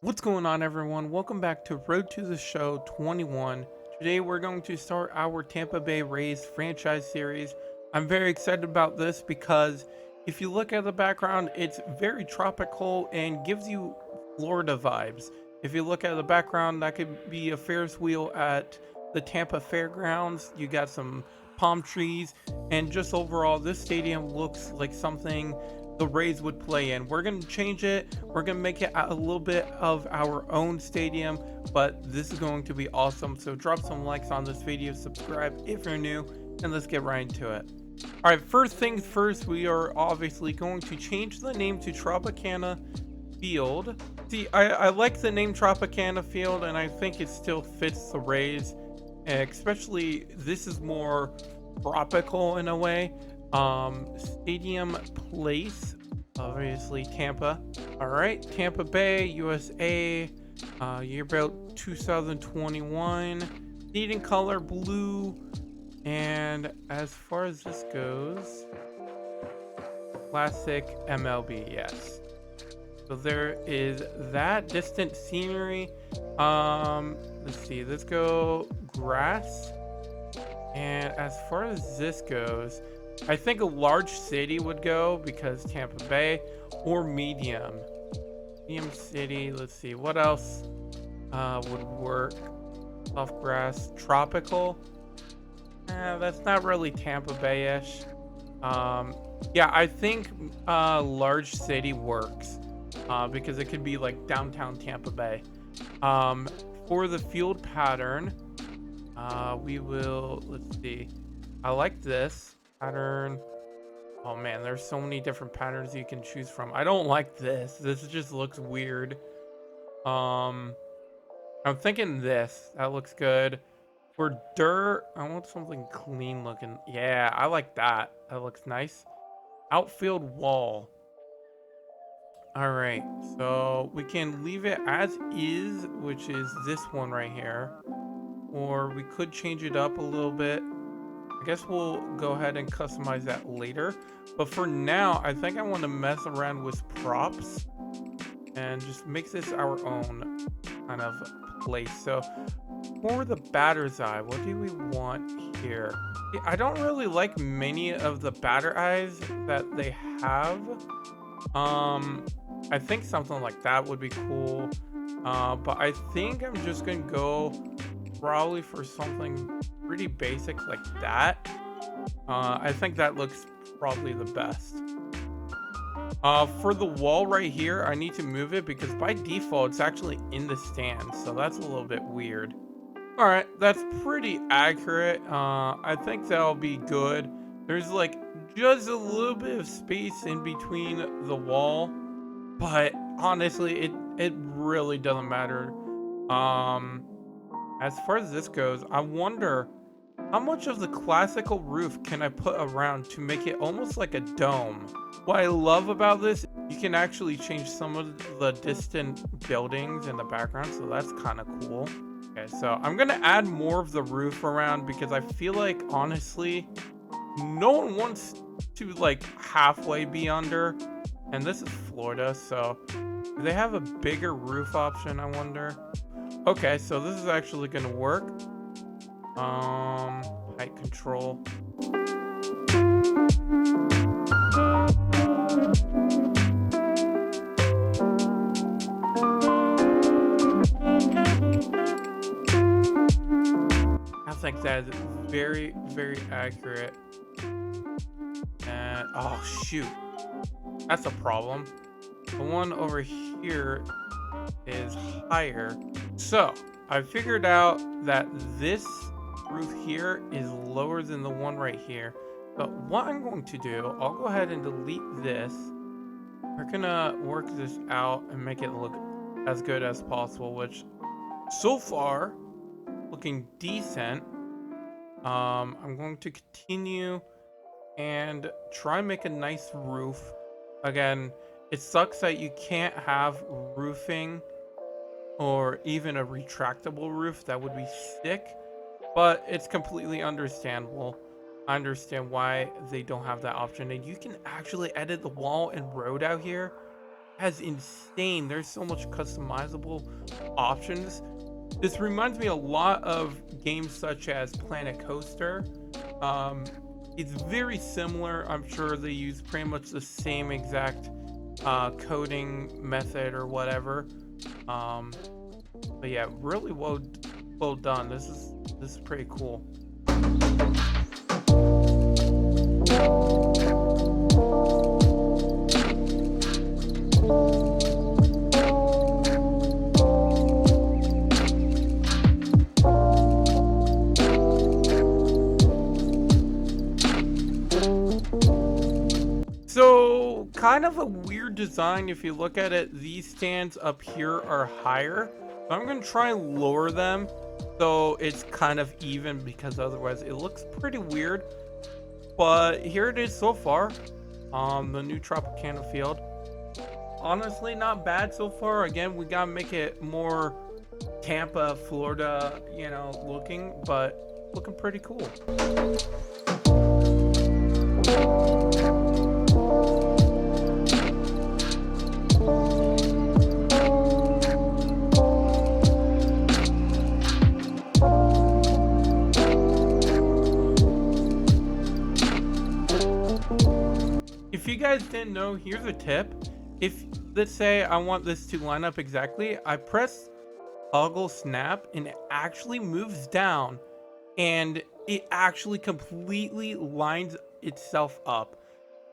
What's going on, everyone? Welcome back to Road to the Show 21. Today we're going to start our Tampa Bay Rays franchise series. I'm very excited about this because if you look at the background, it's very tropical and gives you Florida vibes. If you look at the background, that could be a Ferris wheel at the Tampa Fairgrounds. You got some palm trees, and just overall, this stadium looks like something the Rays would play in. We're going to change it. We're going to make it a little bit of our own stadium, but this is going to be awesome. So drop some likes on this video, subscribe if you're new, and let's get right into it. All right, first things first, we are obviously going to change the name to Tropicana Field. See, I like the name Tropicana Field, and I think it still fits the Rays, especially this is more tropical in a way. Stadium place, obviously Tampa. All right, Tampa Bay, USA. Year about 2021. Seating color blue, and as far as this goes, classic MLB. Yes. So there is that distant scenery. Let's see. Let's go grass. And as far as this goes, I think a large city would go because Tampa Bay, or medium. Medium city. Let's see. What else would work? Soft grass. Tropical. That's not really Tampa Bay-ish. Yeah, I think large city works because it could be like downtown Tampa Bay. For the field pattern, we will, let's see. I like this pattern. Oh man, there's so many different patterns you can choose from. I don't like this. This just looks weird. I'm thinking this. That looks good. For dirt, I want something clean looking. Yeah, I like that. That looks nice. Outfield wall. All right, so we can leave it as is, which is this one right here. Or we could change it up a little bit. I guess we'll go ahead and customize that later. But for now, I think I want to mess around with props and just make this our own kind of place. So for the batter's eye, what do we want here? I don't really like many of the batter eyes that they have. I think something like that would be cool. But I think I'm just gonna go probably for something pretty basic like that. I think that looks probably the best. For the wall right here, I need to move it because by default it's actually in the stand, so that's a little bit weird. All right, that's pretty accurate. I think that'll be good. There's like just a little bit of space in between the wall, but honestly, it really doesn't matter. As far as this goes, I wonder how much of the classical roof can I put around to make it almost like a dome. What I love about this, you can actually change some of the distant buildings in the background, so that's kind of cool. Okay, so I'm gonna add more of the roof around because I feel like, honestly, no one wants to like halfway be under. And this is Florida, so do they have a bigger roof option, I wonder? Okay, so this is actually gonna work. Height control. I think that is very, very accurate. And oh shoot, that's a problem. The one over here is higher. So I figured out that this roof here is lower than the one right here. But what I'm going to do, I'll go ahead and delete this. We're gonna work this out and make it look as good as possible, which so far looking decent. I'm going to continue and try and make a nice roof. Again, it sucks that you can't have roofing or even a retractable roof. That would be sick, but it's completely understandable. I understand why they don't have that option, and you can actually edit the wall and road out here. as insane. There's so much customizable options. This reminds me a lot of games such as Planet Coaster. Um, it's very similar. I'm sure they use pretty much the same exact coding method or whatever. Um, but yeah, really well done. This is pretty cool. So, kind of a weird design if you look at it. These stands up here are higher. So I'm going to try and lower them so it's kind of even, because otherwise it looks pretty weird. But here it is so far. The new Tropicana field. Honestly, not bad so far. Again, we got to make it more Tampa, Florida, looking, but looking pretty cool. If you guys didn't know, here's a tip. If, let's say I want this to line up exactly, I press toggle snap and it actually moves down and it actually completely lines itself up.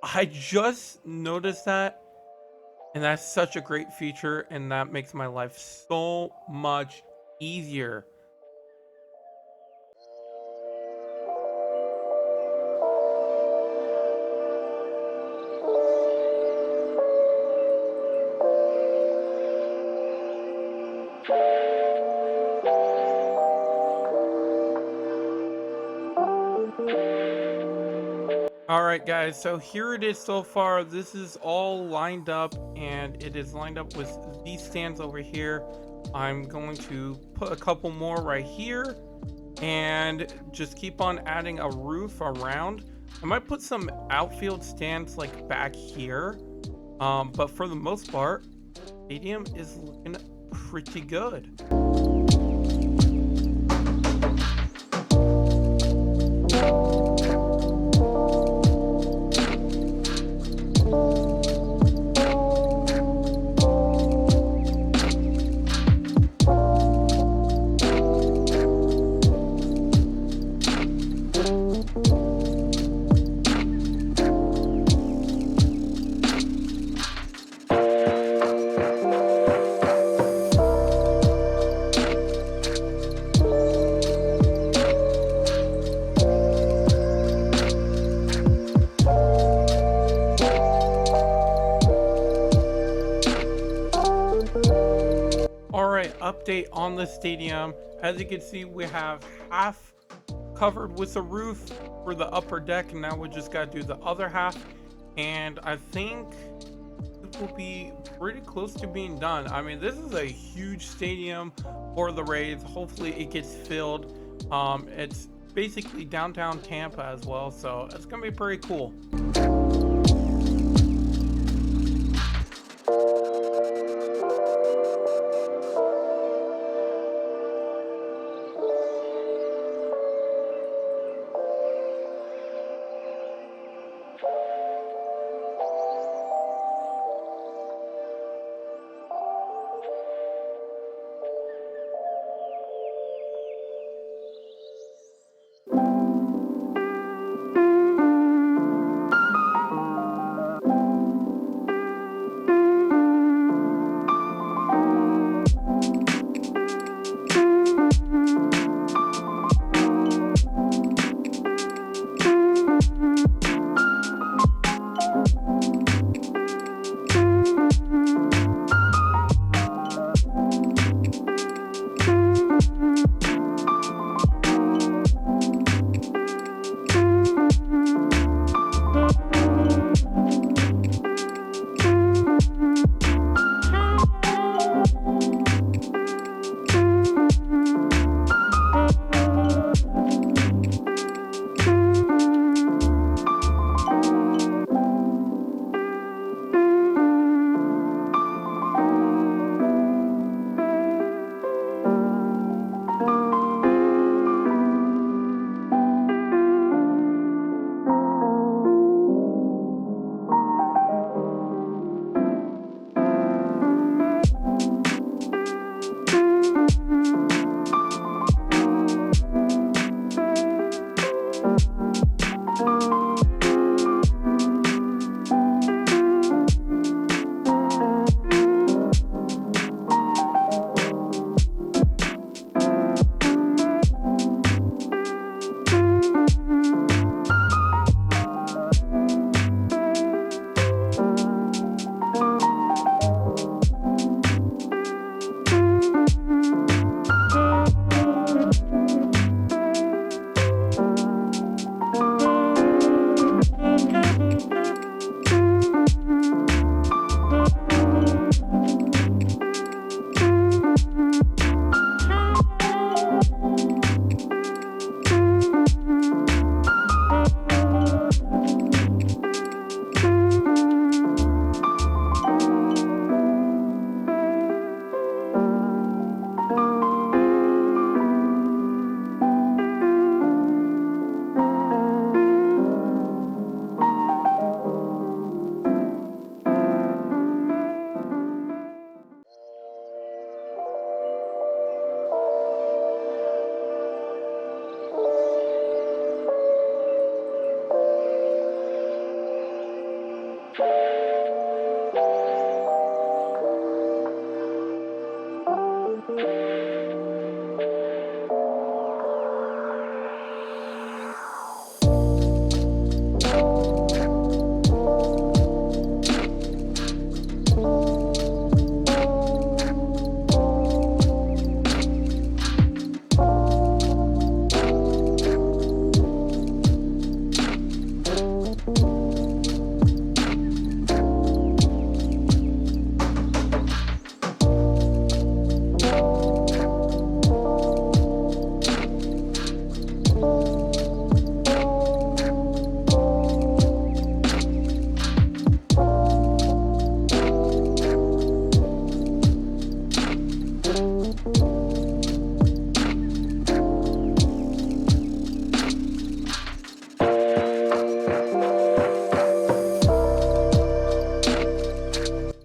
I just noticed that, and that's such a great feature, and that makes my life so much easier. All right, guys, so here it is so far. This is all lined up, and it is lined up with these stands over here. I'm going to put a couple more right here and just keep on adding a roof around. I might put some outfield stands like back here, but for the most part, stadium is looking pretty good. All right, update on the stadium. As you can see, we have half covered with a roof for the upper deck, and now we just got to do the other half. And I think it will be pretty close to being done. I mean, this is a huge stadium for the Rays. Hopefully it gets filled. It's basically downtown Tampa as well, so it's gonna be pretty cool.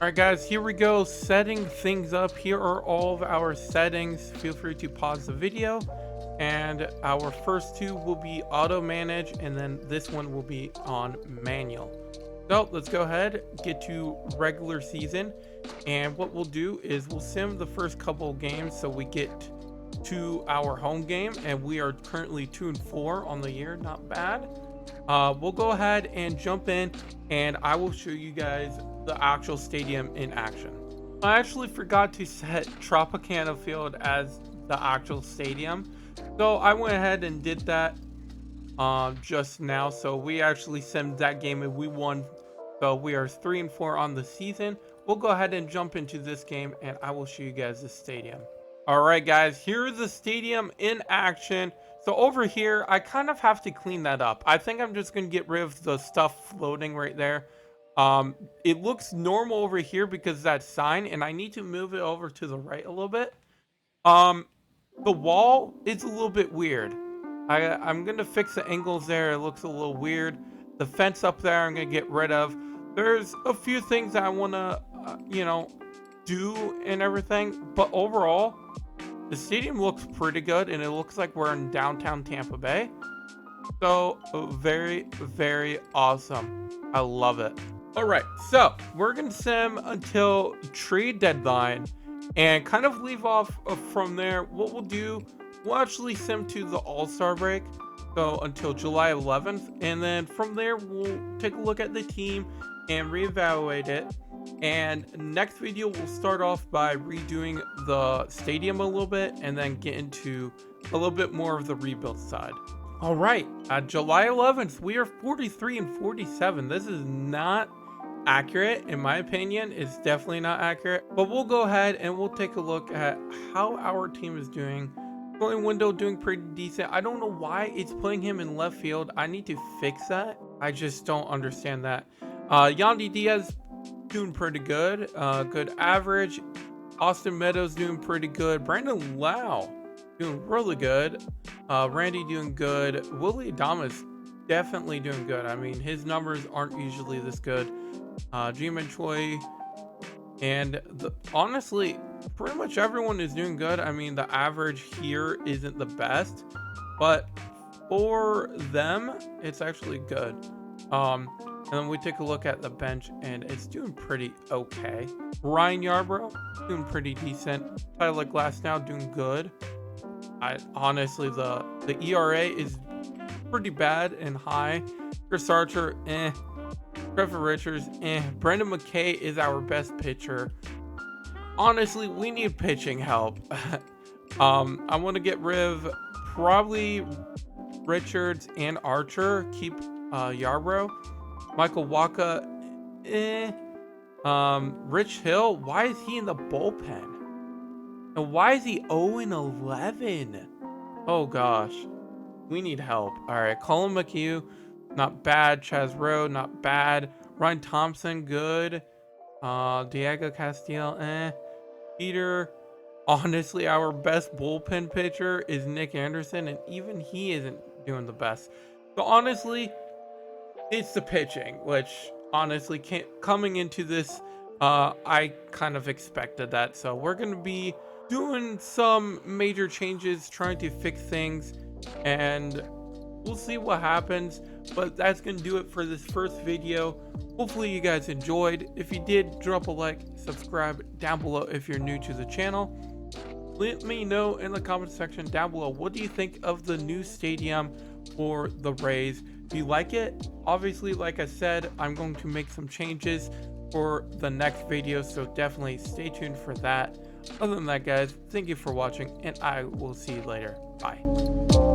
Alright guys, here we go, setting things up. Here are all of our settings. Feel free to pause the video, and our first two will be auto manage, and then this one will be on manual. So let's go ahead, get to regular season, and what we'll do is we'll sim the first couple of games so we get to our home game, and we are currently 2-4 on the year, not bad. We'll go ahead and jump in, and I will show you guys the actual stadium in action. I actually forgot to set Tropicana Field as the actual stadium, so I went ahead and did that just now. So we actually simmed that game and we won, so we are 3-4 on the season. We'll go ahead and jump into this game, and I will show you guys the stadium. All right guys, here is the stadium in action. So over here, I kind of have to clean that up. I think I'm just going to get rid of the stuff floating right there. It looks normal over here because of that sign, and I need to move it over to the right a little bit. The wall is a little bit weird. I'm going to fix the angles there. It looks a little weird. The fence up there, I'm going to get rid of. There's a few things that I want to, do and everything, but overall, the stadium looks pretty good, and it looks like we're in downtown Tampa Bay. So very, very awesome. I love it. All right, so we're gonna sim until trade deadline and kind of leave off from there. What we'll do, we'll actually sim to the All-Star break, so until July 11th, and then from there we'll take a look at the team and reevaluate it. And next video we'll start off by redoing the stadium a little bit, and then get into a little bit more of the rebuild side. All right, July 11th, we are 43-47. This is not accurate, in my opinion. It's definitely not accurate, but we'll go ahead and we'll take a look at how our team is doing. Scoring window doing pretty decent. I don't know why it's putting him in left field. I need to fix that. I just don't understand that. Yandy Diaz doing pretty good. Good average. Austin Meadows doing pretty good. Brandon Lau doing really good. Randy doing good. Willie Adames definitely doing good. I mean, his numbers aren't usually this good. Ji-Man Choi, and honestly, pretty much everyone is doing good. I mean, the average here isn't the best, but for them, it's actually good. And then we take a look at the bench, and it's doing pretty okay. Ryan Yarbrough doing pretty decent. Tyler Glasnow doing good. Honestly, the ERA is pretty bad and high. Chris Archer, Trevor Richards, Brendan McKay is our best pitcher. Honestly, we need pitching help. I want to get rid of probably Richards and Archer. Keep Yarbrough. Michael Waka, Rich Hill, why is he in the bullpen? And why is he 0-11? Oh gosh, we need help. All right, Colin McHugh, not bad. Chaz Rowe, not bad. Ryan Thompson, good. Diego Castillo, Peter, honestly, our best bullpen pitcher is Nick Anderson, and even he isn't doing the best. So honestly, it's the pitching, which honestly coming into this, I kind of expected that. So we're going to be doing some major changes, trying to fix things, and we'll see what happens. But that's going to do it for this first video. Hopefully you guys enjoyed. If you did, drop a like, subscribe down below if you're new to the channel, Let me know in the comment section down below, what do you think of the new stadium for the Rays? Do you like it? Obviously, like I said, I'm going to make some changes for the next video, so definitely stay tuned for that. Other than that, guys, thank you for watching, and I will see you later. Bye.